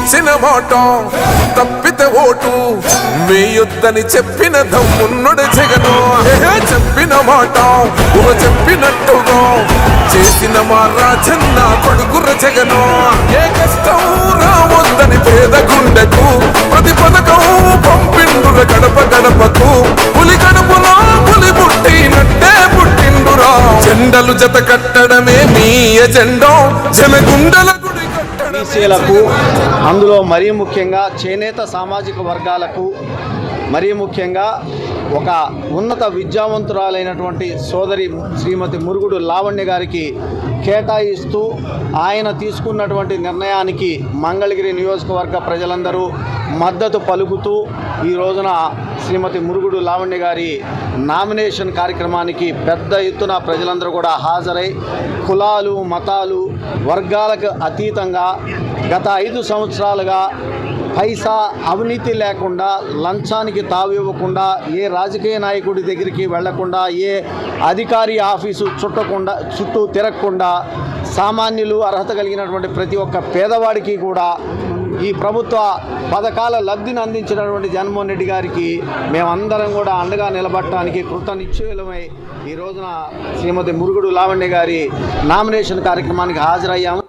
ఇచ్చిన మాట తప్పితే ఓటు వేయొద్దని చెప్పిన దమ్మున్నడు జగను. చెప్పిన మాట చెప్పినట్టుగా చేసిన మా రాజన్న కొడుకుర జగను. ఏ కష్టం రావద్దని పేద గుండెకు ప్రతి పథకం పంపిండుర గడప గడపకు. పులి గడపలో పులి పుట్టినట్టే పుట్టిండురా. జెండలు జత కట్టడమే మీ ఎజెండా. జనగుండల గుడి బీసీలకు, అందులో మరీ ముఖ్యంగా చేనేత సామాజిక వర్గాలకు, మరీ ముఖ్యంగా ఒక ఉన్నత విద్యావంతురాలైనటువంటి సోదరి శ్రీమతి మురుగుడు లావణ్య గారికి కేటాయిస్తూ ఆయన తీసుకున్నటువంటి నిర్ణయానికి మంగళగిరి నియోజకవర్గ ప్రజలందరూ మద్దతు పలుకుతూ ఈ రోజున శ్రీమతి మురుగుడు లావణ్య గారి నామినేషన్ కార్యక్రమానికి పెద్ద ఎత్తున ప్రజలందరూ కూడా హాజరై కులాలు, మతాలు, వర్గాలకు అతీతంగా గత 5 సంవత్సరాలుగా పైసా అవినీతి లేకుండా, లంచానికి తావివ్వకుండా, ఏ రాజకీయ నాయకుడి దగ్గరికి వెళ్లకుండా, ఏ అధికారి ఆఫీసు చుట్టూ తిరగకుండా సామాన్యులు, అర్హత కలిగినటువంటి ప్రతి ఒక్క పేదవాడికి కూడా ఈ ప్రభుత్వ పథకాల లబ్ధిని అందించినటువంటి జగన్మోహన్ రెడ్డి గారికి మేమందరం కూడా అండగా నిలబడటానికి కృతనిశ్చయులమై ఈ రోజున శ్రీమతి మురుగుడు లావణ్య గారి నామినేషన్ కార్యక్రమానికి హాజరయ్యాము.